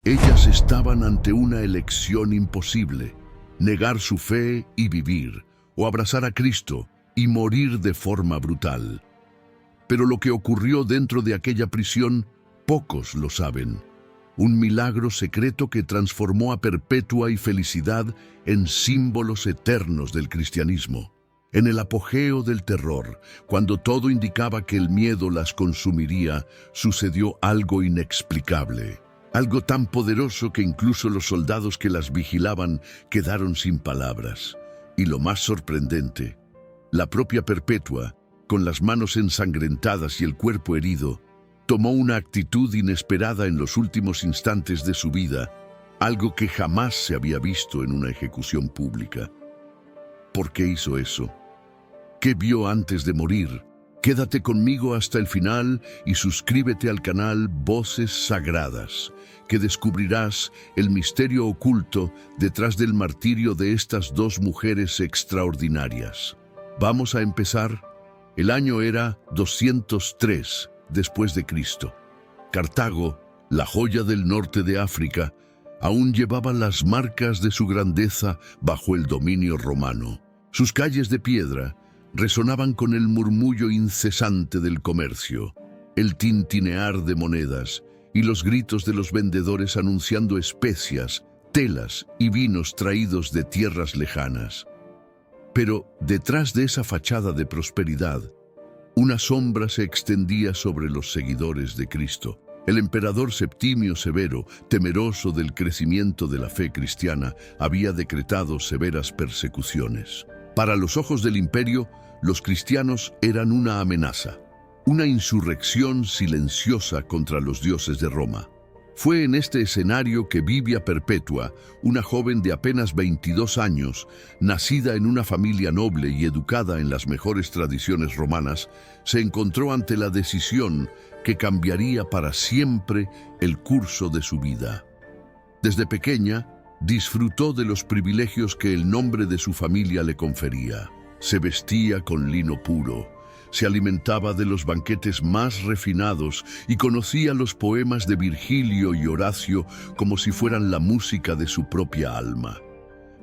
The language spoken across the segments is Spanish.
Ellas estaban ante una elección imposible: negar su fe y vivir, o abrazar a Cristo y morir de forma brutal. Pero lo que ocurrió dentro de aquella prisión, pocos lo saben. Un milagro secreto que transformó a Perpetua y Felicidad en símbolos eternos del cristianismo. En el apogeo del terror, cuando todo indicaba que el miedo las consumiría, sucedió algo inexplicable. Algo tan poderoso que incluso los soldados que las vigilaban quedaron sin palabras. Y lo más sorprendente, la propia Perpetua, con las manos ensangrentadas y el cuerpo herido, tomó una actitud inesperada en los últimos instantes de su vida, algo que jamás se había visto en una ejecución pública. ¿Por qué hizo eso? ¿Qué vio antes de morir? Quédate conmigo hasta el final y suscríbete al canal Voces Sagradas, que descubrirás el misterio oculto detrás del martirio de estas dos mujeres extraordinarias. Vamos a empezar. El año era 203 después de Cristo. Cartago, la joya del norte de África, aún llevaba las marcas de su grandeza bajo el dominio romano. Sus calles de piedra resonaban con el murmullo incesante del comercio, el tintinear de monedas y los gritos de los vendedores anunciando especias, telas y vinos traídos de tierras lejanas. Pero detrás de esa fachada de prosperidad, una sombra se extendía sobre los seguidores de Cristo. El emperador Septimio Severo, temeroso del crecimiento de la fe cristiana, había decretado severas persecuciones. Para los ojos del imperio, los cristianos eran una amenaza, una insurrección silenciosa contra los dioses de Roma. Fue en este escenario que Vivia Perpetua, una joven de apenas 22 años, nacida en una familia noble y educada en las mejores tradiciones romanas, se encontró ante la decisión que cambiaría para siempre el curso de su vida. Desde pequeña, disfrutó de los privilegios que el nombre de su familia le confería. Se vestía con lino puro, se alimentaba de los banquetes más refinados y conocía los poemas de Virgilio y Horacio como si fueran la música de su propia alma.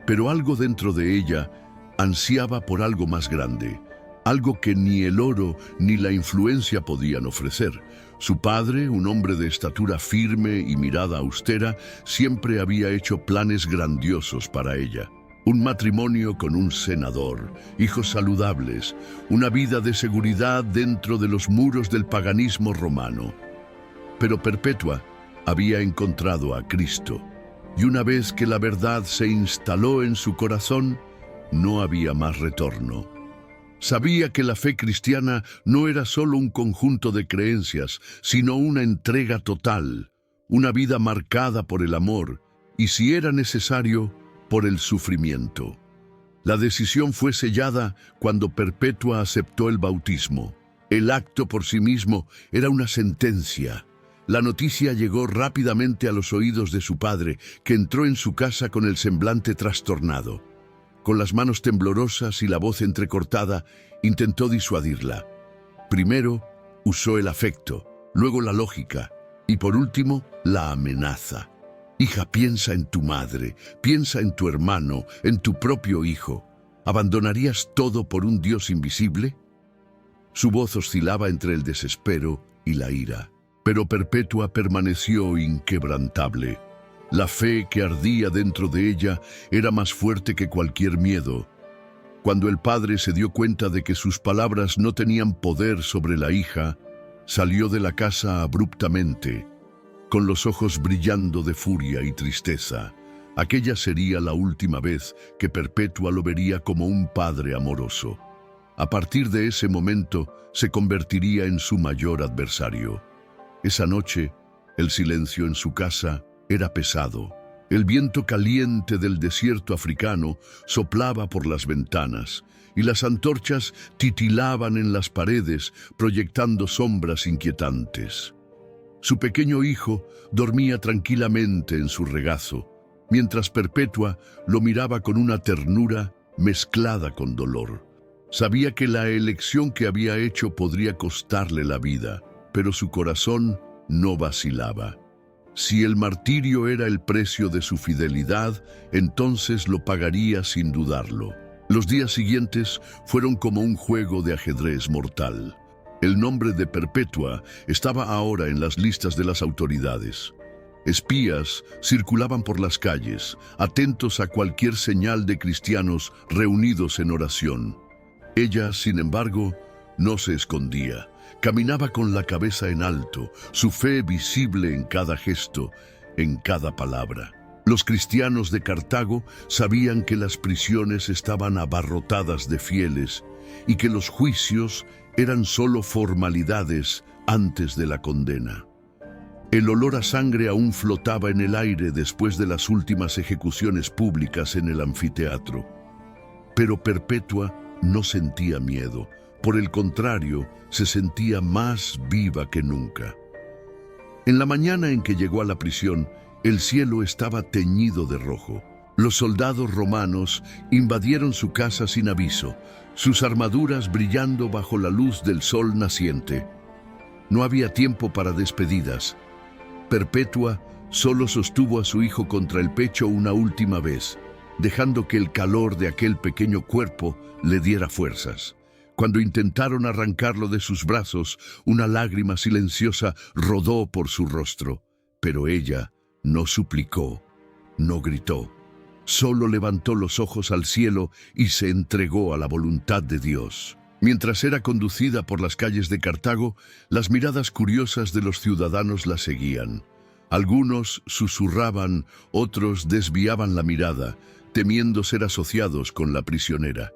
Pero algo dentro de ella ansiaba por algo más grande, algo que ni el oro ni la influencia podían ofrecer. Su padre, un hombre de estatura firme y mirada austera, siempre había hecho planes grandiosos para ella. Un matrimonio con un senador, hijos saludables, una vida de seguridad dentro de los muros del paganismo romano. Pero Perpetua había encontrado a Cristo, y una vez que la verdad se instaló en su corazón, no había más retorno. Sabía que la fe cristiana no era solo un conjunto de creencias, sino una entrega total, una vida marcada por el amor, y si era necesario, por el sufrimiento. La decisión fue sellada cuando Perpetua aceptó el bautismo. El acto por sí mismo era una sentencia. La noticia llegó rápidamente a los oídos de su padre, que entró en su casa con el semblante trastornado. Con las manos temblorosas y la voz entrecortada, intentó disuadirla. Primero usó el afecto, luego la lógica y por último la amenaza. Hija, piensa en tu madre, piensa en tu hermano, en tu propio hijo. ¿Abandonarías todo por un Dios invisible? Su voz oscilaba entre el desespero y la ira, pero Perpetua permaneció inquebrantable. La fe que ardía dentro de ella era más fuerte que cualquier miedo. Cuando el padre se dio cuenta de que sus palabras no tenían poder sobre la hija, salió de la casa abruptamente, con los ojos brillando de furia y tristeza. Aquella sería la última vez que Perpetua lo vería como un padre amoroso. A partir de ese momento, se convertiría en su mayor adversario. Esa noche, el silencio en su casa era pesado. El viento caliente del desierto africano soplaba por las ventanas, y las antorchas titilaban en las paredes, proyectando sombras inquietantes. Su pequeño hijo dormía tranquilamente en su regazo, mientras Perpetua lo miraba con una ternura mezclada con dolor. Sabía que la elección que había hecho podría costarle la vida, pero su corazón no vacilaba. Si el martirio era el precio de su fidelidad, entonces lo pagaría sin dudarlo. Los días siguientes fueron como un juego de ajedrez mortal. El nombre de Perpetua estaba ahora en las listas de las autoridades. Espías circulaban por las calles, atentos a cualquier señal de cristianos reunidos en oración. Ella, sin embargo, no se escondía. Caminaba con la cabeza en alto, su fe visible en cada gesto, en cada palabra. Los cristianos de Cartago sabían que las prisiones estaban abarrotadas de fieles y que los juicios eran solo formalidades antes de la condena. El olor a sangre aún flotaba en el aire después de las últimas ejecuciones públicas en el anfiteatro. Pero Perpetua no sentía miedo. Por el contrario, se sentía más viva que nunca. En la mañana en que llegó a la prisión, el cielo estaba teñido de rojo. Los soldados romanos invadieron su casa sin aviso, sus armaduras brillando bajo la luz del sol naciente. No había tiempo para despedidas. Perpetua solo sostuvo a su hijo contra el pecho una última vez, dejando que el calor de aquel pequeño cuerpo le diera fuerzas. Cuando intentaron arrancarlo de sus brazos, una lágrima silenciosa rodó por su rostro, pero ella no suplicó, no gritó. Solo levantó los ojos al cielo y se entregó a la voluntad de Dios. Mientras era conducida por las calles de Cartago, las miradas curiosas de los ciudadanos la seguían. Algunos susurraban, otros desviaban la mirada, temiendo ser asociados con la prisionera.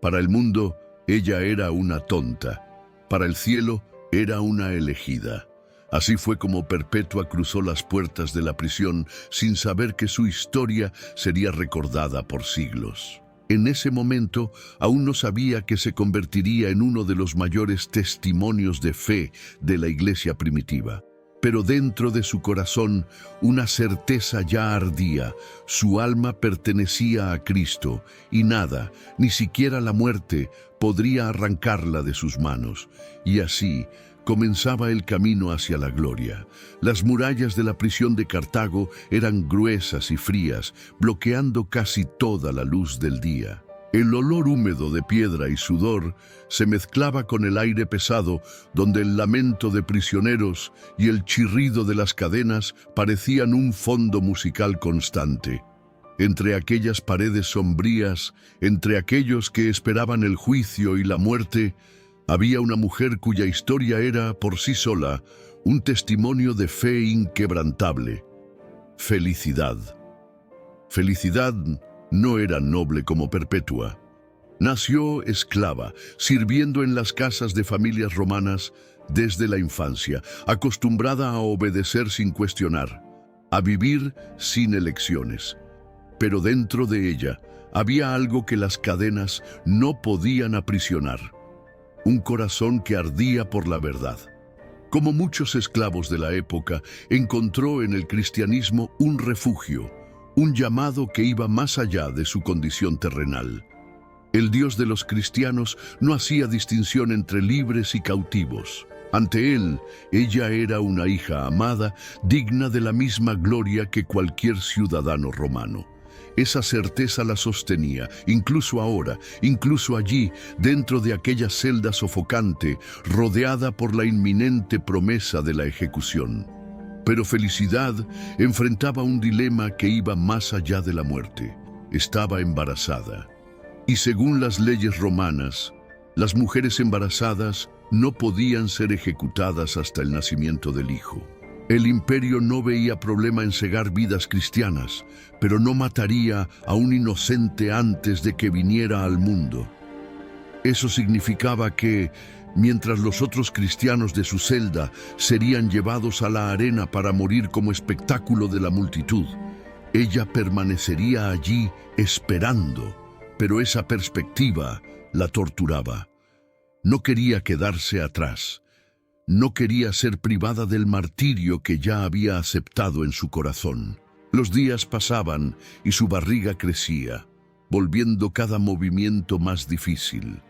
Para el mundo, ella era una tonta. Para el cielo, era una elegida. Así fue como Perpetua cruzó las puertas de la prisión sin saber que su historia sería recordada por siglos. En ese momento, aún no sabía que se convertiría en uno de los mayores testimonios de fe de la iglesia primitiva. Pero dentro de su corazón, una certeza ya ardía. Su alma pertenecía a Cristo, y nada, ni siquiera la muerte, podría arrancarla de sus manos. Y así comenzaba el camino hacia la gloria. Las murallas de la prisión de Cartago eran gruesas y frías, bloqueando casi toda la luz del día. El olor húmedo de piedra y sudor se mezclaba con el aire pesado, donde el lamento de prisioneros y el chirrido de las cadenas parecían un fondo musical constante. Entre aquellas paredes sombrías, entre aquellos que esperaban el juicio y la muerte, había una mujer cuya historia era, por sí sola, un testimonio de fe inquebrantable. Felicidad. Felicidad no era noble como Perpetua. Nació esclava, sirviendo en las casas de familias romanas desde la infancia, acostumbrada a obedecer sin cuestionar, a vivir sin elecciones. Pero dentro de ella había algo que las cadenas no podían aprisionar: un corazón que ardía por la verdad. Como muchos esclavos de la época, encontró en el cristianismo un refugio, un llamado que iba más allá de su condición terrenal. El Dios de los cristianos no hacía distinción entre libres y cautivos. Ante él, ella era una hija amada, digna de la misma gloria que cualquier ciudadano romano. Esa certeza la sostenía, incluso ahora, incluso allí, dentro de aquella celda sofocante, rodeada por la inminente promesa de la ejecución. Pero Felicidad enfrentaba un dilema que iba más allá de la muerte. Estaba embarazada. Y según las leyes romanas, las mujeres embarazadas no podían ser ejecutadas hasta el nacimiento del hijo. El imperio no veía problema en cegar vidas cristianas, pero no mataría a un inocente antes de que viniera al mundo. Eso significaba que, mientras los otros cristianos de su celda serían llevados a la arena para morir como espectáculo de la multitud, ella permanecería allí esperando, pero esa perspectiva la torturaba. No quería quedarse atrás. No quería ser privada del martirio que ya había aceptado en su corazón. Los días pasaban y su barriga crecía, volviendo cada movimiento más difícil.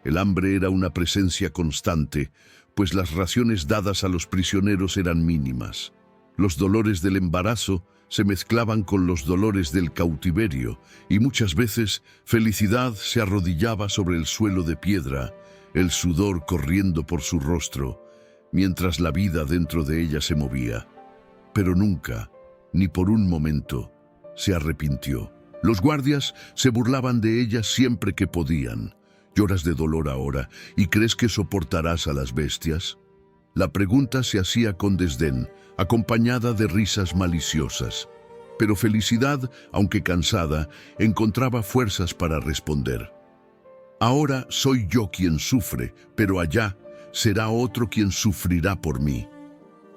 El hambre era una presencia constante, pues las raciones dadas a los prisioneros eran mínimas. Los dolores del embarazo se mezclaban con los dolores del cautiverio, y muchas veces Felicidad se arrodillaba sobre el suelo de piedra, el sudor corriendo por su rostro, mientras la vida dentro de ella se movía. Pero nunca, ni por un momento, se arrepintió. Los guardias se burlaban de ella siempre que podían. ¿Lloras de dolor ahora y crees que soportarás a las bestias? La pregunta se hacía con desdén, acompañada de risas maliciosas. Pero Felicidad, aunque cansada, encontraba fuerzas para responder. Ahora soy yo quien sufre, pero allá será otro quien sufrirá por mí.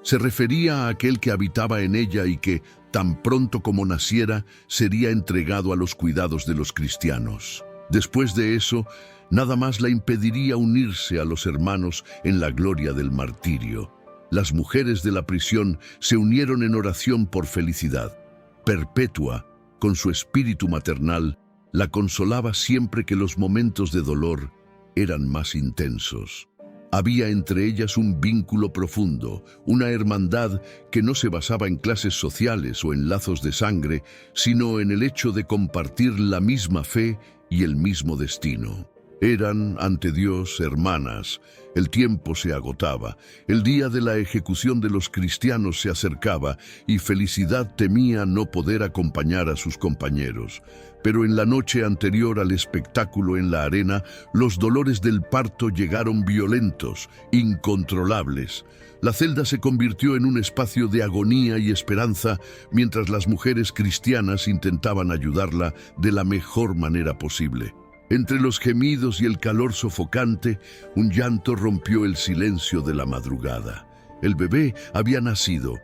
Se refería a aquel que habitaba en ella y que, tan pronto como naciera, sería entregado a los cuidados de los cristianos. Después de eso, nada más la impediría unirse a los hermanos en la gloria del martirio. Las mujeres de la prisión se unieron en oración por Felicidad. Perpetua, con su espíritu maternal, la consolaba siempre que los momentos de dolor eran más intensos. Había entre ellas un vínculo profundo, una hermandad que no se basaba en clases sociales o en lazos de sangre, sino en el hecho de compartir la misma fe y el mismo destino. Eran, ante Dios, hermanas. El tiempo se agotaba, el día de la ejecución de los cristianos se acercaba y Felicidad temía no poder acompañar a sus compañeros. Pero en la noche anterior al espectáculo en la arena, los dolores del parto llegaron violentos, incontrolables. La celda se convirtió en un espacio de agonía y esperanza, mientras las mujeres cristianas intentaban ayudarla de la mejor manera posible. Entre los gemidos y el calor sofocante, un llanto rompió el silencio de la madrugada. El bebé había nacido.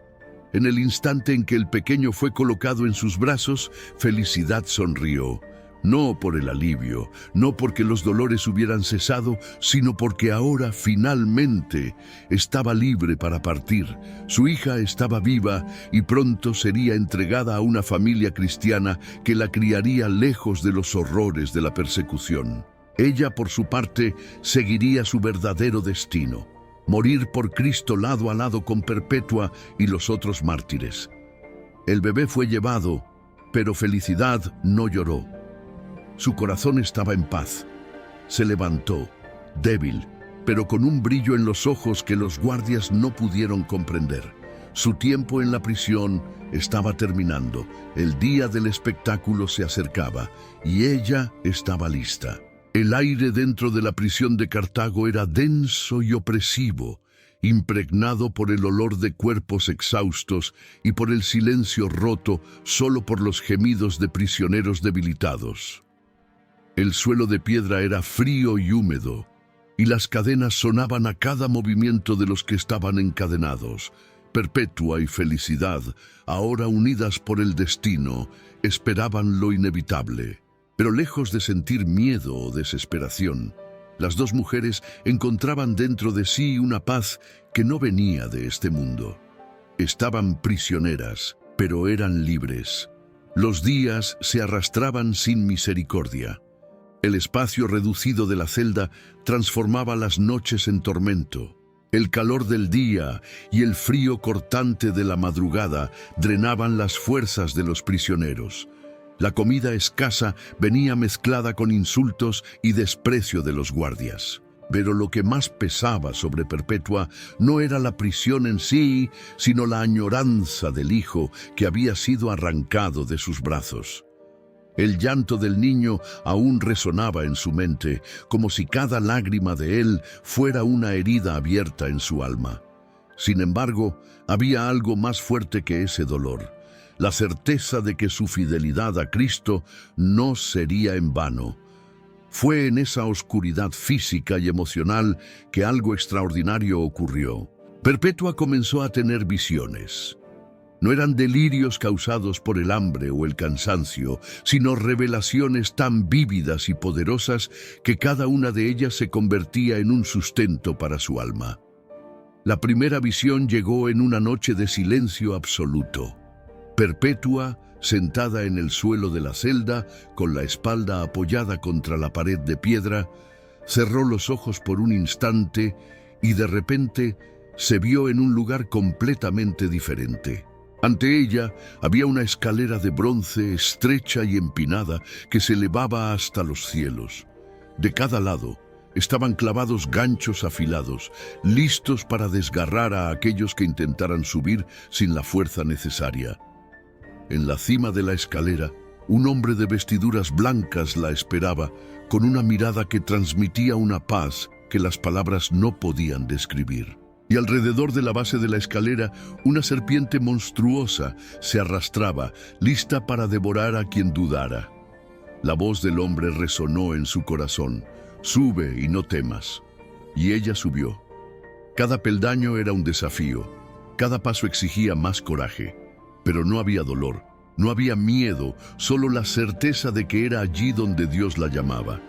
En el instante en que el pequeño fue colocado en sus brazos, Felicidad sonrió. No por el alivio, no porque los dolores hubieran cesado, sino porque ahora finalmente estaba libre para partir. Su hija estaba viva y pronto sería entregada a una familia cristiana que la criaría lejos de los horrores de la persecución. Ella, por su parte, seguiría su verdadero destino: morir por Cristo lado a lado con Perpetua y los otros mártires. El bebé fue llevado, pero Felicidad no lloró. Su corazón estaba en paz. Se levantó, débil, pero con un brillo en los ojos que los guardias no pudieron comprender. Su tiempo en la prisión estaba terminando. El día del espectáculo se acercaba y ella estaba lista. El aire dentro de la prisión de Cartago era denso y opresivo, impregnado por el olor de cuerpos exhaustos y por el silencio roto solo por los gemidos de prisioneros debilitados. El suelo de piedra era frío y húmedo, y las cadenas sonaban a cada movimiento de los que estaban encadenados. Perpetua y Felicidad, ahora unidas por el destino, esperaban lo inevitable. Pero lejos de sentir miedo o desesperación, las dos mujeres encontraban dentro de sí una paz que no venía de este mundo. Estaban prisioneras, pero eran libres. Los días se arrastraban sin misericordia. El espacio reducido de la celda transformaba las noches en tormento. El calor del día y el frío cortante de la madrugada drenaban las fuerzas de los prisioneros. La comida escasa venía mezclada con insultos y desprecio de los guardias. Pero lo que más pesaba sobre Perpetua no era la prisión en sí, sino la añoranza del hijo que había sido arrancado de sus brazos. El llanto del niño aún resonaba en su mente, como si cada lágrima de él fuera una herida abierta en su alma. Sin embargo, había algo más fuerte que ese dolor: la certeza de que su fidelidad a Cristo no sería en vano. Fue en esa oscuridad física y emocional que algo extraordinario ocurrió. Perpetua comenzó a tener visiones. No eran delirios causados por el hambre o el cansancio, sino revelaciones tan vívidas y poderosas que cada una de ellas se convertía en un sustento para su alma. La primera visión llegó en una noche de silencio absoluto. Perpetua, sentada en el suelo de la celda, con la espalda apoyada contra la pared de piedra, cerró los ojos por un instante y de repente se vio en un lugar completamente diferente. Ante ella había una escalera de bronce estrecha y empinada que se elevaba hasta los cielos. De cada lado estaban clavados ganchos afilados, listos para desgarrar a aquellos que intentaran subir sin la fuerza necesaria. En la cima de la escalera, un hombre de vestiduras blancas la esperaba, con una mirada que transmitía una paz que las palabras no podían describir. Y alrededor de la base de la escalera, una serpiente monstruosa se arrastraba, lista para devorar a quien dudara. La voz del hombre resonó en su corazón: «Sube y no temas». Y ella subió. Cada peldaño era un desafío, cada paso exigía más coraje. Pero no había dolor, no había miedo, solo la certeza de que era allí donde Dios la llamaba.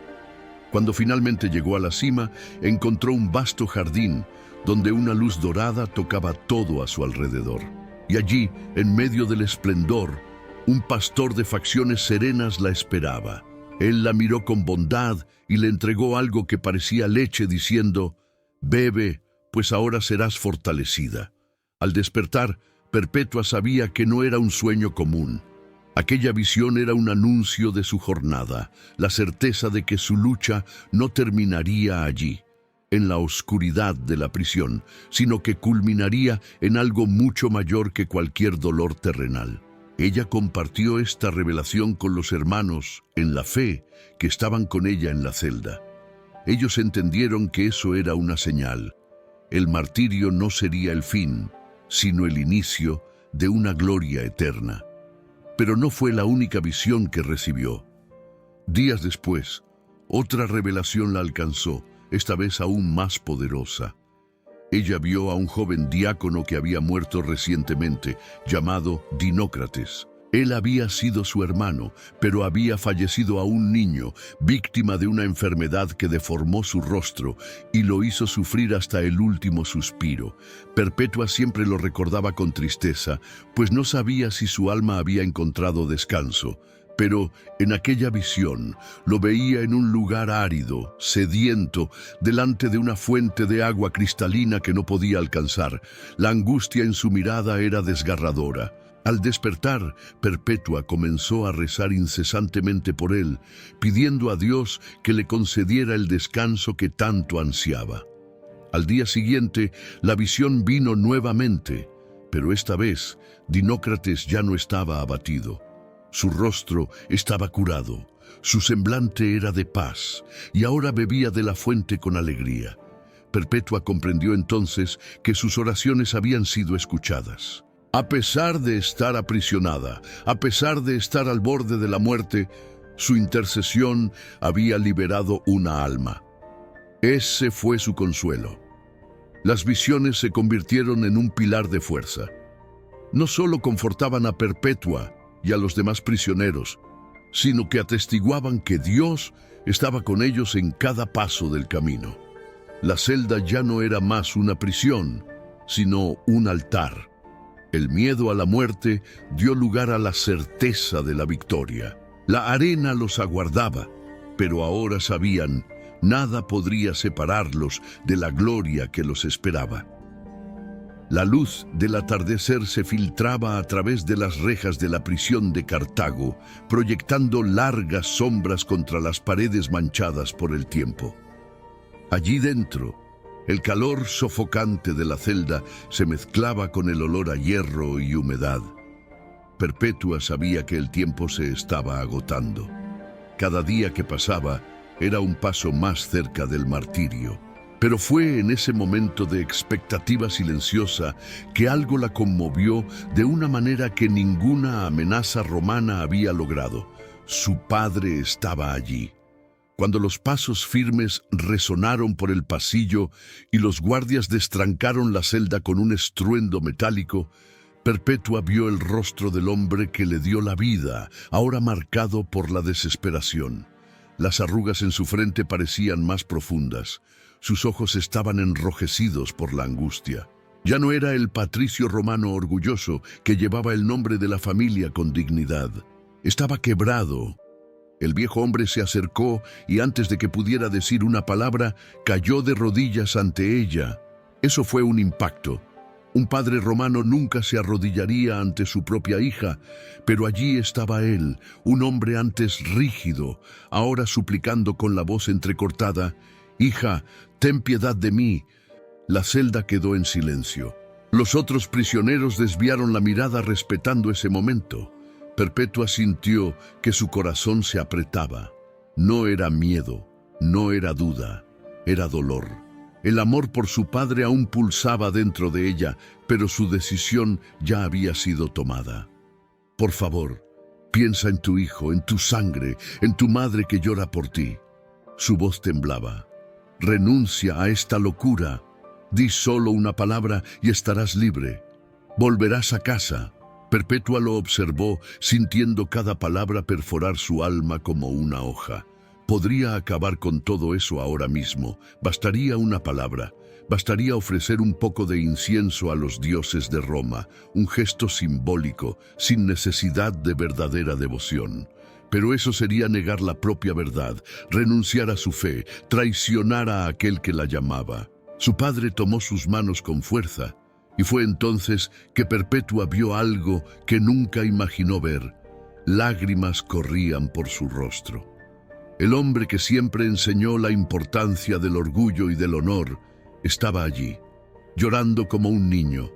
Cuando finalmente llegó a la cima, encontró un vasto jardín, donde una luz dorada tocaba todo a su alrededor. Y allí, en medio del esplendor, un pastor de facciones serenas la esperaba. Él la miró con bondad y le entregó algo que parecía leche, diciendo: «Bebe, pues ahora serás fortalecida». Al despertar, Perpetua sabía que no era un sueño común. Aquella visión era un anuncio de su jornada, la certeza de que su lucha no terminaría allí, en la oscuridad de la prisión, sino que culminaría en algo mucho mayor que cualquier dolor terrenal. Ella compartió esta revelación con los hermanos, en la fe, que estaban con ella en la celda. Ellos entendieron que eso era una señal. El martirio no sería el fin, sino el inicio de una gloria eterna. Pero no fue la única visión que recibió. Días después, otra revelación la alcanzó, esta vez aún más poderosa. Ella vio a un joven diácono que había muerto recientemente, llamado Dinócrates. Él había sido su hermano, pero había fallecido aún niño, víctima de una enfermedad que deformó su rostro y lo hizo sufrir hasta el último suspiro. Perpetua siempre lo recordaba con tristeza, pues no sabía si su alma había encontrado descanso. Pero en aquella visión lo veía en un lugar árido, sediento, delante de una fuente de agua cristalina que no podía alcanzar. La angustia en su mirada era desgarradora. Al despertar, Perpetua comenzó a rezar incesantemente por él, pidiendo a Dios que le concediera el descanso que tanto ansiaba. Al día siguiente, la visión vino nuevamente, pero esta vez Dinócrates ya no estaba abatido. Su rostro estaba curado, su semblante era de paz, y ahora bebía de la fuente con alegría. Perpetua comprendió entonces que sus oraciones habían sido escuchadas. A pesar de estar aprisionada, a pesar de estar al borde de la muerte, su intercesión había liberado una alma. Ese fue su consuelo. Las visiones se convirtieron en un pilar de fuerza. No solo confortaban a Perpetua y a los demás prisioneros, sino que atestiguaban que Dios estaba con ellos en cada paso del camino. La celda ya no era más una prisión, sino un altar. El miedo a la muerte dio lugar a la certeza de la victoria. La arena los aguardaba, pero ahora sabían, nada podría separarlos de la gloria que los esperaba. La luz del atardecer se filtraba a través de las rejas de la prisión de Cartago, proyectando largas sombras contra las paredes manchadas por el tiempo. Allí dentro, el calor sofocante de la celda se mezclaba con el olor a hierro y humedad. Perpetua sabía que el tiempo se estaba agotando. Cada día que pasaba era un paso más cerca del martirio. Pero fue en ese momento de expectativa silenciosa que algo la conmovió de una manera que ninguna amenaza romana había logrado. Su padre estaba allí. Cuando los pasos firmes resonaron por el pasillo y los guardias destrancaron la celda con un estruendo metálico, Perpetua vio el rostro del hombre que le dio la vida, ahora marcado por la desesperación. Las arrugas en su frente parecían más profundas. Sus ojos estaban enrojecidos por la angustia. Ya no era el patricio romano orgulloso que llevaba el nombre de la familia con dignidad. Estaba quebrado. El viejo hombre se acercó y antes de que pudiera decir una palabra, cayó de rodillas ante ella. Eso fue un impacto. Un padre romano nunca se arrodillaría ante su propia hija, pero allí estaba él, un hombre antes rígido, ahora suplicando con la voz entrecortada: «Hija, ten piedad de mí». La celda quedó en silencio. Los otros prisioneros desviaron la mirada respetando ese momento. Perpetua sintió que su corazón se apretaba. No era miedo, no era duda, era dolor. El amor por su padre aún pulsaba dentro de ella, pero su decisión ya había sido tomada. «Por favor, piensa en tu hijo, en tu sangre, en tu madre que llora por ti». Su voz temblaba. «Renuncia a esta locura. Di solo una palabra y estarás libre. Volverás a casa». Perpetua lo observó, sintiendo cada palabra perforar su alma como una hoja. Podría acabar con todo eso ahora mismo. Bastaría una palabra. Bastaría ofrecer un poco de incienso a los dioses de Roma, un gesto simbólico, sin necesidad de verdadera devoción. Pero eso sería negar la propia verdad, renunciar a su fe, traicionar a aquel que la llamaba. Su padre tomó sus manos con fuerza, y fue entonces que Perpetua vio algo que nunca imaginó ver. Lágrimas corrían por su rostro. El hombre que siempre enseñó la importancia del orgullo y del honor estaba allí, llorando como un niño,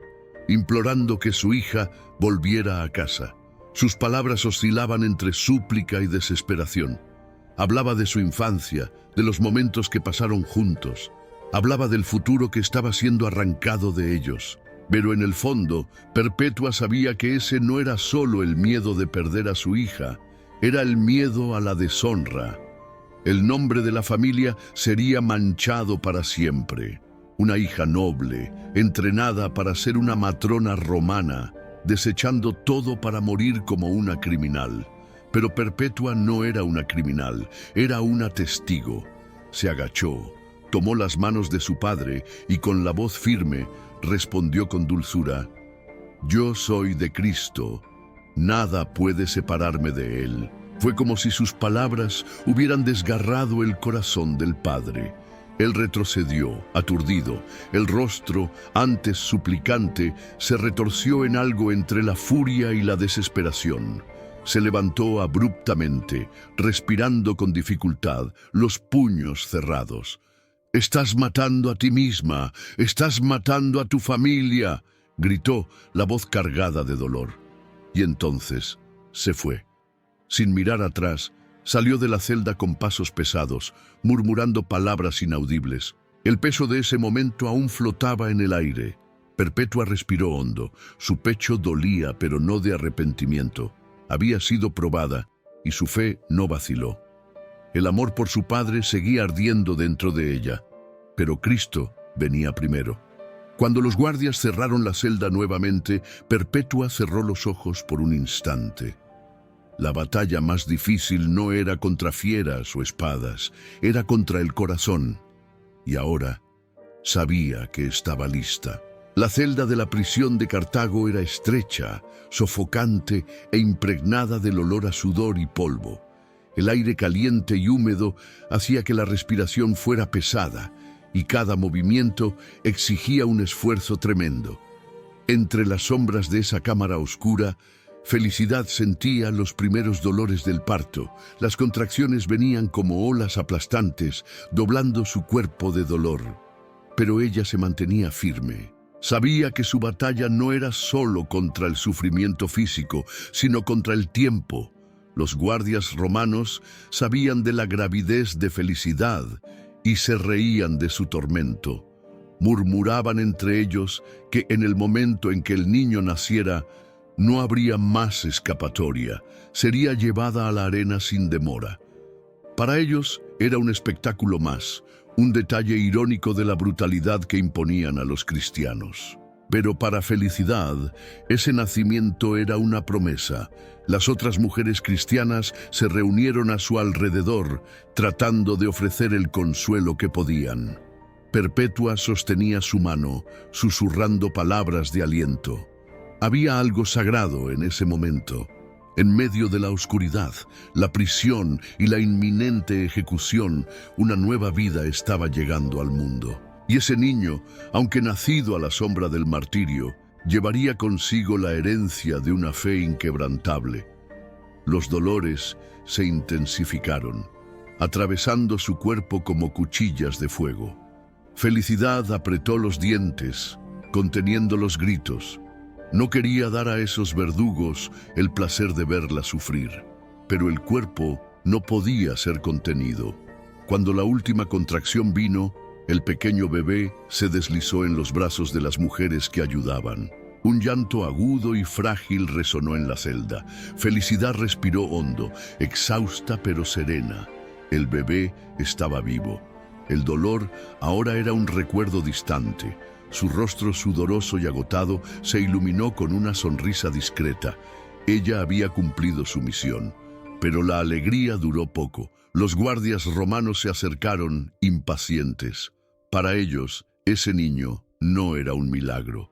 implorando que su hija volviera a casa. Sus palabras oscilaban entre súplica y desesperación. Hablaba de su infancia, de los momentos que pasaron juntos. Hablaba del futuro que estaba siendo arrancado de ellos. Pero en el fondo, Perpetua sabía que ese no era solo el miedo de perder a su hija, era el miedo a la deshonra. El nombre de la familia sería manchado para siempre. Una hija noble, entrenada para ser una matrona romana, desechando todo para morir como una criminal. Pero Perpetua no era una criminal, era una testigo. Se agachó, tomó las manos de su padre y con la voz firme respondió con dulzura: «Yo soy de Cristo, nada puede separarme de él». Fue como si sus palabras hubieran desgarrado el corazón del padre. Él retrocedió, aturdido. El rostro, antes suplicante, se retorció en algo entre la furia y la desesperación. Se levantó abruptamente, respirando con dificultad, los puños cerrados. «Estás matando a ti misma, estás matando a tu familia», gritó, la voz cargada de dolor. Y entonces se fue. Sin mirar atrás, salió de la celda con pasos pesados, murmurando palabras inaudibles. El peso de ese momento aún flotaba en el aire. Perpetua respiró hondo. Su pecho dolía, pero no de arrepentimiento. Había sido probada, y su fe no vaciló. El amor por su padre seguía ardiendo dentro de ella, pero Cristo venía primero. Cuando los guardias cerraron la celda nuevamente, Perpetua cerró los ojos por un instante. La batalla más difícil no era contra fieras o espadas, era contra el corazón. Y ahora sabía que estaba lista. La celda de la prisión de Cartago era estrecha, sofocante e impregnada del olor a sudor y polvo. El aire caliente y húmedo hacía que la respiración fuera pesada, y cada movimiento exigía un esfuerzo tremendo. Entre las sombras de esa cámara oscura, Felicidad sentía los primeros dolores del parto. Las contracciones venían como olas aplastantes, doblando su cuerpo de dolor. Pero ella se mantenía firme. Sabía que su batalla no era solo contra el sufrimiento físico, sino contra el tiempo. Los guardias romanos sabían de la gravidez de Felicidad y se reían de su tormento. Murmuraban entre ellos que en el momento en que el niño naciera, no habría más escapatoria, sería llevada a la arena sin demora. Para ellos era un espectáculo más, un detalle irónico de la brutalidad que imponían a los cristianos. Pero para Felicidad, ese nacimiento era una promesa. Las otras mujeres cristianas se reunieron a su alrededor, tratando de ofrecer el consuelo que podían. Perpetua sostenía su mano, susurrando palabras de aliento. Había algo sagrado en ese momento. En medio de la oscuridad, la prisión y la inminente ejecución, una nueva vida estaba llegando al mundo. Y ese niño, aunque nacido a la sombra del martirio, llevaría consigo la herencia de una fe inquebrantable. Los dolores se intensificaron, atravesando su cuerpo como cuchillas de fuego. Felicidad apretó los dientes, conteniendo los gritos. No quería dar a esos verdugos el placer de verla sufrir, pero el cuerpo no podía ser contenido. Cuando la última contracción vino, el pequeño bebé se deslizó en los brazos de las mujeres que ayudaban. Un llanto agudo y frágil resonó en la celda. Felicidad respiró hondo, exhausta pero serena. El bebé estaba vivo. El dolor ahora era un recuerdo distante. Su rostro sudoroso y agotado se iluminó con una sonrisa discreta. Ella había cumplido su misión, pero la alegría duró poco. Los guardias romanos se acercaron, impacientes. Para ellos, ese niño no era un milagro.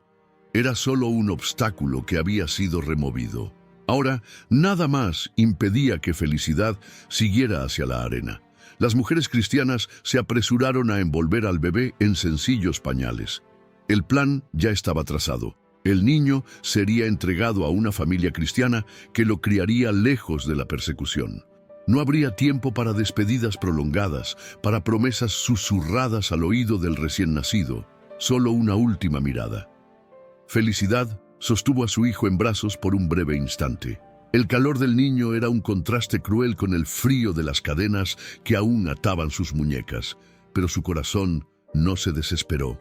Era solo un obstáculo que había sido removido. Ahora, nada más impedía que Felicidad siguiera hacia la arena. Las mujeres cristianas se apresuraron a envolver al bebé en sencillos pañales. El plan ya estaba trazado. El niño sería entregado a una familia cristiana que lo criaría lejos de la persecución. No habría tiempo para despedidas prolongadas, para promesas susurradas al oído del recién nacido. Solo una última mirada. Felicidad sostuvo a su hijo en brazos por un breve instante. El calor del niño era un contraste cruel con el frío de las cadenas que aún ataban sus muñecas, pero su corazón no se desesperó.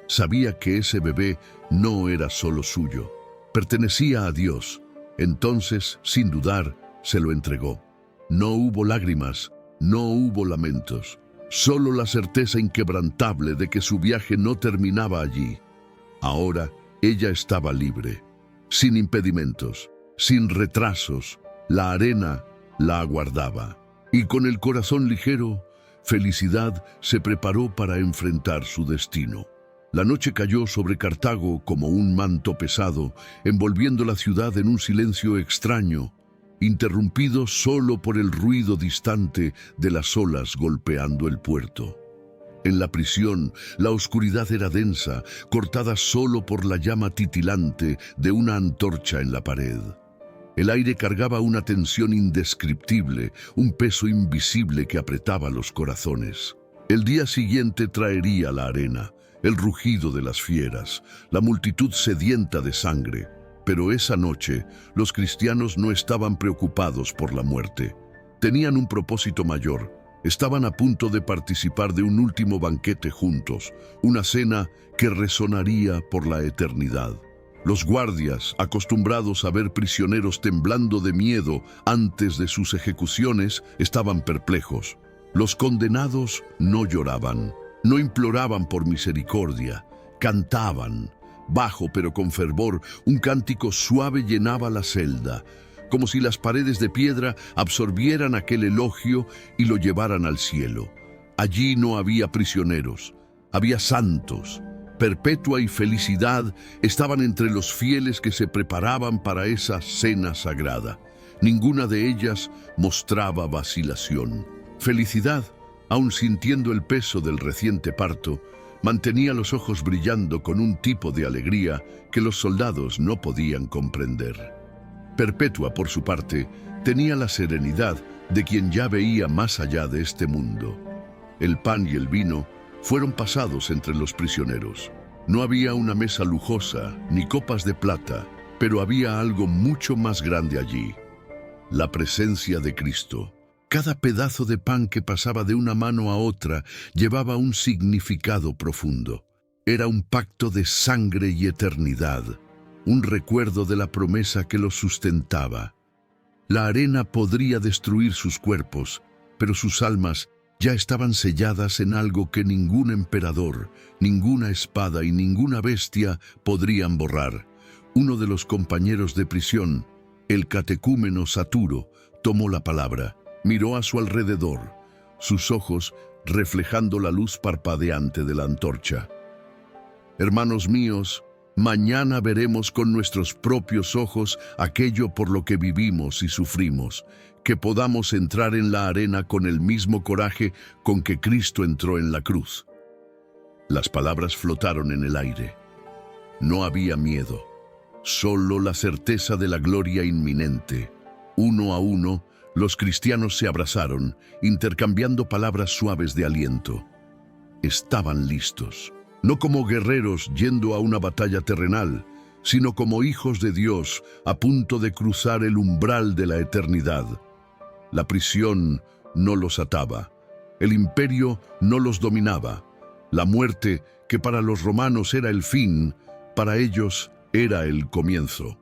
Sabía que ese bebé no era solo suyo, pertenecía a Dios. Entonces, sin dudar, se lo entregó. No hubo lágrimas, no hubo lamentos, solo la certeza inquebrantable de que su viaje no terminaba allí. Ahora, ella estaba libre, sin impedimentos, sin retrasos. La arena la aguardaba. Y con el corazón ligero, Felicidad se preparó para enfrentar su destino. La noche cayó sobre Cartago como un manto pesado, envolviendo la ciudad en un silencio extraño, interrumpido solo por el ruido distante de las olas golpeando el puerto. En la prisión, la oscuridad era densa, cortada solo por la llama titilante de una antorcha en la pared. El aire cargaba una tensión indescriptible, un peso invisible que apretaba los corazones. El día siguiente traería la arena, el rugido de las fieras, la multitud sedienta de sangre. Pero esa noche, los cristianos no estaban preocupados por la muerte. Tenían un propósito mayor. Estaban a punto de participar de un último banquete juntos, una cena que resonaría por la eternidad. Los guardias, acostumbrados a ver prisioneros temblando de miedo antes de sus ejecuciones, estaban perplejos. Los condenados no lloraban, no imploraban por misericordia, cantaban. Bajo pero con fervor, un cántico suave llenaba la celda, como si las paredes de piedra absorbieran aquel elogio y lo llevaran al cielo. Allí no había prisioneros, había santos. Perpetua y Felicidad estaban entre los fieles que se preparaban para esa cena sagrada. Ninguna de ellas mostraba vacilación. Felicidad, aun sintiendo el peso del reciente parto, mantenía los ojos brillando con un tipo de alegría que los soldados no podían comprender. Perpetua, por su parte, tenía la serenidad de quien ya veía más allá de este mundo. El pan y el vino fueron pasados entre los prisioneros. No había una mesa lujosa ni copas de plata, pero había algo mucho más grande allí: la presencia de Cristo. Cada pedazo de pan que pasaba de una mano a otra llevaba un significado profundo. Era un pacto de sangre y eternidad, un recuerdo de la promesa que los sustentaba. La arena podría destruir sus cuerpos, pero sus almas ya estaban selladas en algo que ningún emperador, ninguna espada y ninguna bestia podrían borrar. Uno de los compañeros de prisión, el catecúmeno Saturo, tomó la palabra. Miró a su alrededor, sus ojos reflejando la luz parpadeante de la antorcha. Hermanos míos, mañana veremos con nuestros propios ojos aquello por lo que vivimos y sufrimos, que podamos entrar en la arena con el mismo coraje con que Cristo entró en la cruz. Las palabras flotaron en el aire. No había miedo, solo la certeza de la gloria inminente. Uno a uno, los cristianos se abrazaron, intercambiando palabras suaves de aliento. Estaban listos, no como guerreros yendo a una batalla terrenal, sino como hijos de Dios a punto de cruzar el umbral de la eternidad. La prisión no los ataba, el imperio no los dominaba. La muerte, que para los romanos era el fin, para ellos era el comienzo.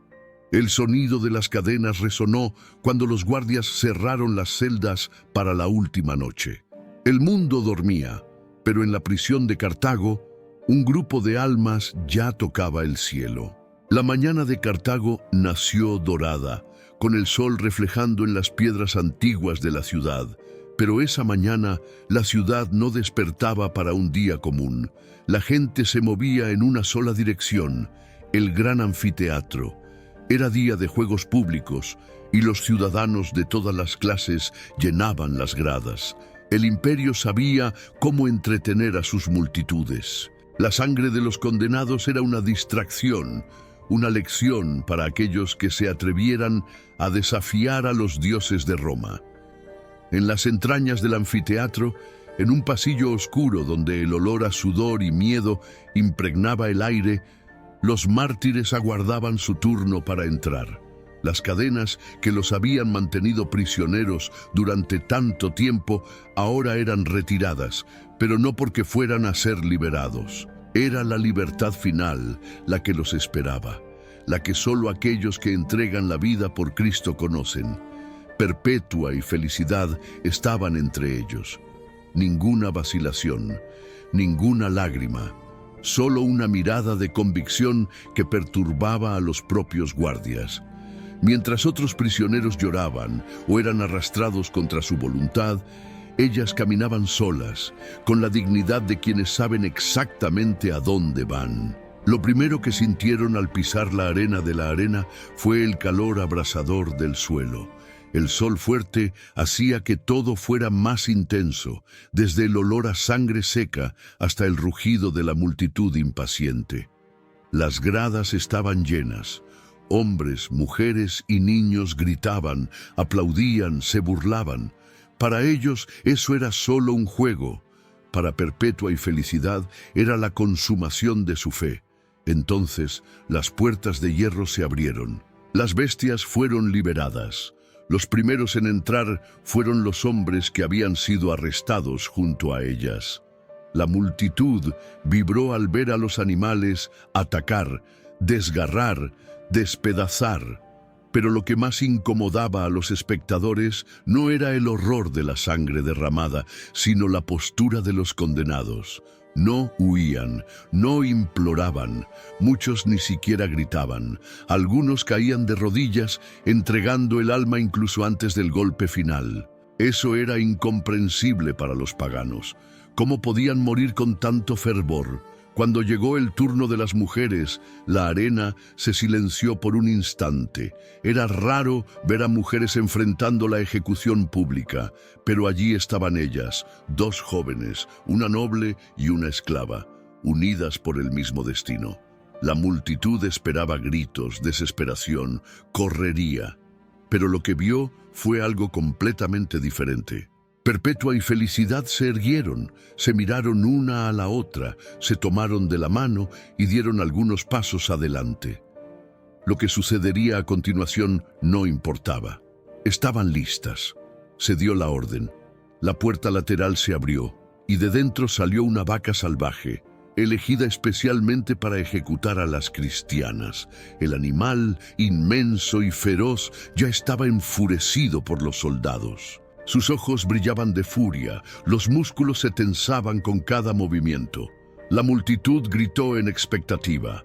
El sonido de las cadenas resonó cuando los guardias cerraron las celdas para la última noche. El mundo dormía, pero en la prisión de Cartago, un grupo de almas ya tocaba el cielo. La mañana de Cartago nació dorada, con el sol reflejando en las piedras antiguas de la ciudad. Pero esa mañana la ciudad no despertaba para un día común. La gente se movía en una sola dirección, el gran anfiteatro. Era día de juegos públicos y los ciudadanos de todas las clases llenaban las gradas. El imperio sabía cómo entretener a sus multitudes. La sangre de los condenados era una distracción, una lección para aquellos que se atrevieran a desafiar a los dioses de Roma. En las entrañas del anfiteatro, en un pasillo oscuro donde el olor a sudor y miedo impregnaba el aire, los mártires aguardaban su turno para entrar. Las cadenas que los habían mantenido prisioneros durante tanto tiempo ahora eran retiradas, pero no porque fueran a ser liberados. Era la libertad final la que los esperaba, la que solo aquellos que entregan la vida por Cristo conocen. Perpetua y felicidad estaban entre ellos. Ninguna vacilación, ninguna lágrima, solo una mirada de convicción que perturbaba a los propios guardias. Mientras otros prisioneros lloraban o eran arrastrados contra su voluntad, ellas caminaban solas, con la dignidad de quienes saben exactamente a dónde van. Lo primero que sintieron al pisar la arena de la arena fue el calor abrasador del suelo. El sol fuerte hacía que todo fuera más intenso, desde el olor a sangre seca hasta el rugido de la multitud impaciente. Las gradas estaban llenas. Hombres, mujeres y niños gritaban, aplaudían, se burlaban. Para ellos eso era solo un juego. Para Perpetua y Felicidad era la consumación de su fe. Entonces las puertas de hierro se abrieron. Las bestias fueron liberadas. Los primeros en entrar fueron los hombres que habían sido arrestados junto a ellas. La multitud vibró al ver a los animales atacar, desgarrar, despedazar. Pero lo que más incomodaba a los espectadores no era el horror de la sangre derramada, sino la postura de los condenados. No huían, no imploraban, muchos ni siquiera gritaban. Algunos caían de rodillas, entregando el alma incluso antes del golpe final. Eso era incomprensible para los paganos. ¿Cómo podían morir con tanto fervor? Cuando llegó el turno de las mujeres, la arena se silenció por un instante. Era raro ver a mujeres enfrentando la ejecución pública, pero allí estaban ellas, dos jóvenes, una noble y una esclava, unidas por el mismo destino. La multitud esperaba gritos, desesperación, correría. Pero lo que vio fue algo completamente diferente. Perpetua y Felicidad se erguieron, se miraron una a la otra, se tomaron de la mano y dieron algunos pasos adelante. Lo que sucedería a continuación no importaba. Estaban listas. Se dio la orden. La puerta lateral se abrió y de dentro salió una vaca salvaje, elegida especialmente para ejecutar a las cristianas. El animal, inmenso y feroz, ya estaba enfurecido por los soldados. Sus ojos brillaban de furia, los músculos se tensaban con cada movimiento. La multitud gritó en expectativa.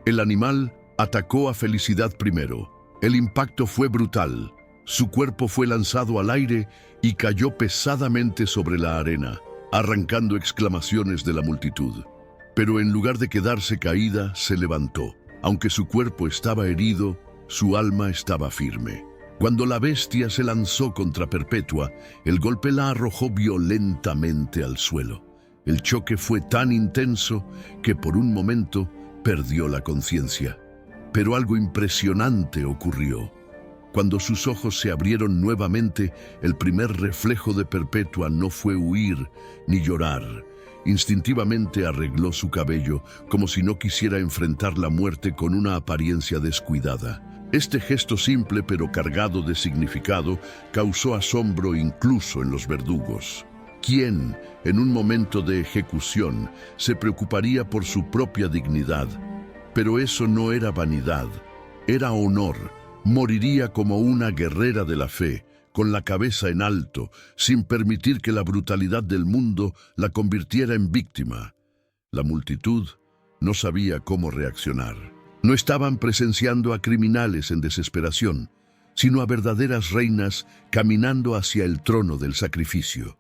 El animal atacó a Felicidad primero. El impacto fue brutal. Su cuerpo fue lanzado al aire y cayó pesadamente sobre la arena, arrancando exclamaciones de la multitud. Pero en lugar de quedarse caída, se levantó. Aunque su cuerpo estaba herido, su alma estaba firme. Cuando la bestia se lanzó contra Perpetua, el golpe la arrojó violentamente al suelo. El choque fue tan intenso que por un momento perdió la conciencia. Pero algo impresionante ocurrió. Cuando sus ojos se abrieron nuevamente, el primer reflejo de Perpetua no fue huir ni llorar. Instintivamente arregló su cabello, como si no quisiera enfrentar la muerte con una apariencia descuidada. Este gesto simple pero cargado de significado causó asombro incluso en los verdugos. ¿Quién, en un momento de ejecución, se preocuparía por su propia dignidad? Pero eso no era vanidad, era honor. Moriría como una guerrera de la fe, con la cabeza en alto, sin permitir que la brutalidad del mundo la convirtiera en víctima. La multitud no sabía cómo reaccionar. No estaban presenciando a criminales en desesperación, sino a verdaderas reinas caminando hacia el trono del sacrificio.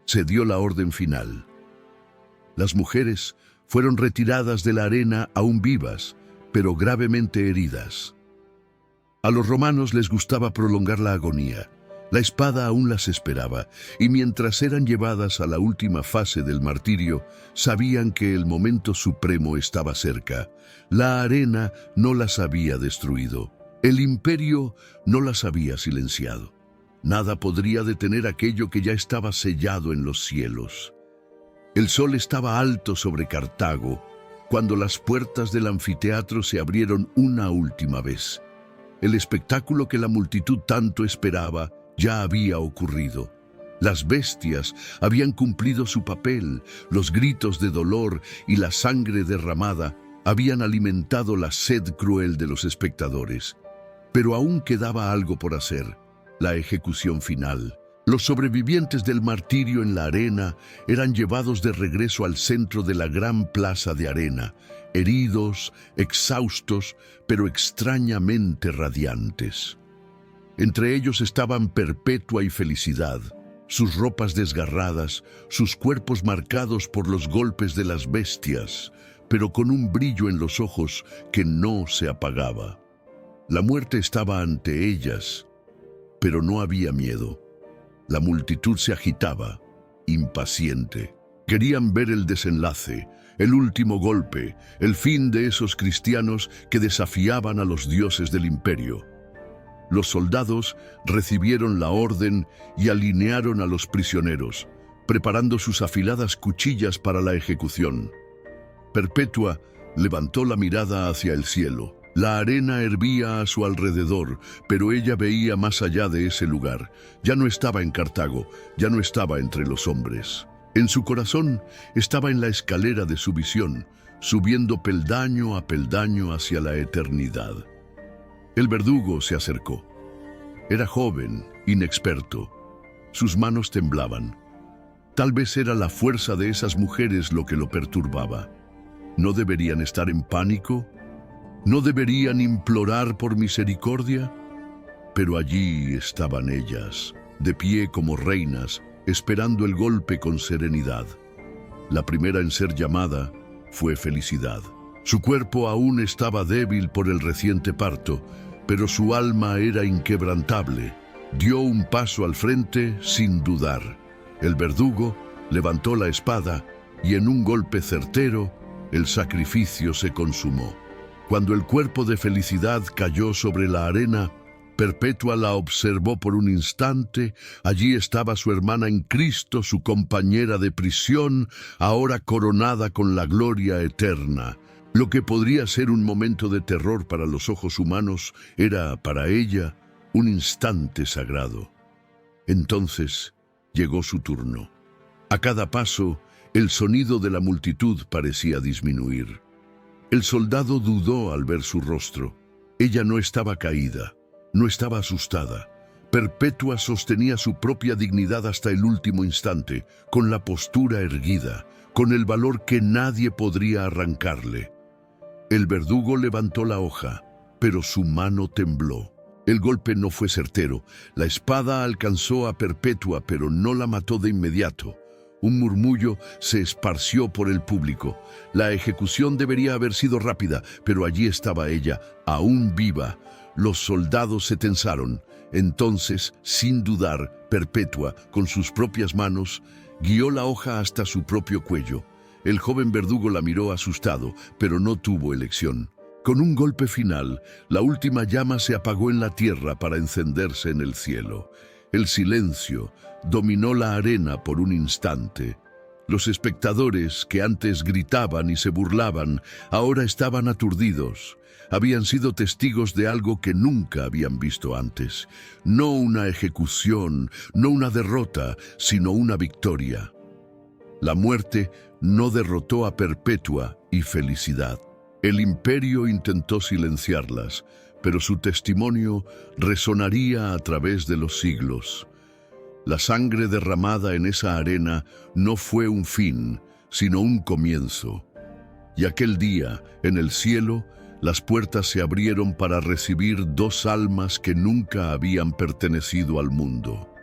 Se dio la orden final. Las mujeres fueron retiradas de la arena aún vivas, pero gravemente heridas. A los romanos les gustaba prolongar la agonía. La espada aún las esperaba, y mientras eran llevadas a la última fase del martirio, sabían que el momento supremo estaba cerca. La arena no las había destruido. El imperio no las había silenciado. Nada podría detener aquello que ya estaba sellado en los cielos. El sol estaba alto sobre Cartago, cuando las puertas del anfiteatro se abrieron una última vez. El espectáculo que la multitud tanto esperaba ya había ocurrido. Las bestias habían cumplido su papel, los gritos de dolor y la sangre derramada habían alimentado la sed cruel de los espectadores. Pero aún quedaba algo por hacer, la ejecución final. Los sobrevivientes del martirio en la arena eran llevados de regreso al centro de la gran plaza de arena, heridos, exhaustos, pero extrañamente radiantes. Entre ellos estaban Perpetua y Felicidad, sus ropas desgarradas, sus cuerpos marcados por los golpes de las bestias, pero con un brillo en los ojos que no se apagaba. La muerte estaba ante ellas, pero no había miedo. La multitud se agitaba, impaciente. Querían ver el desenlace, el último golpe, el fin de esos cristianos que desafiaban a los dioses del imperio. Los soldados recibieron la orden y alinearon a los prisioneros, preparando sus afiladas cuchillas para la ejecución. Perpetua levantó la mirada hacia el cielo. La arena hervía a su alrededor, pero ella veía más allá de ese lugar. Ya no estaba en Cartago, ya no estaba entre los hombres. En su corazón estaba en la escalera de su visión, subiendo peldaño a peldaño hacia la eternidad. El verdugo se acercó. Era joven, inexperto. Sus manos temblaban. Tal vez era la fuerza de esas mujeres lo que lo perturbaba. ¿No deberían estar en pánico? ¿No deberían implorar por misericordia? Pero allí estaban ellas, de pie como reinas, esperando el golpe con serenidad. La primera en ser llamada fue Felicidad. Su cuerpo aún estaba débil por el reciente parto, pero su alma era inquebrantable. Dio un paso al frente sin dudar. El verdugo levantó la espada y en un golpe certero, el sacrificio se consumó. Cuando el cuerpo de Felicidad cayó sobre la arena, Perpetua la observó por un instante. Allí estaba su hermana en Cristo, su compañera de prisión, ahora coronada con la gloria eterna. Lo que podría ser un momento de terror para los ojos humanos era, para ella, un instante sagrado. Entonces llegó su turno. A cada paso, el sonido de la multitud parecía disminuir. El soldado dudó al ver su rostro. Ella no estaba caída, no estaba asustada. Perpetua sostenía su propia dignidad hasta el último instante, con la postura erguida, con el valor que nadie podría arrancarle. El verdugo levantó la hoja, pero su mano tembló. El golpe no fue certero. La espada alcanzó a Perpetua, pero no la mató de inmediato. Un murmullo se esparció por el público. La ejecución debería haber sido rápida, pero allí estaba ella, aún viva. Los soldados se tensaron. Entonces, sin dudar, Perpetua, con sus propias manos, Guió la hoja hasta su propio cuello. El joven verdugo la miró asustado, pero no tuvo elección. Con un golpe final, la última llama se apagó en la tierra para encenderse en el cielo. El silencio dominó la arena por un instante. Los espectadores, que antes gritaban y se burlaban, ahora estaban aturdidos. Habían sido testigos de algo que nunca habían visto antes. No una ejecución, no una derrota, sino una victoria. La muerte no derrotó a Perpetua y Felicidad. El imperio intentó silenciarlas, pero su testimonio resonaría a través de los siglos. La sangre derramada en esa arena no fue un fin, sino un comienzo. Y aquel día, en el cielo, las puertas se abrieron para recibir dos almas que nunca habían pertenecido al mundo.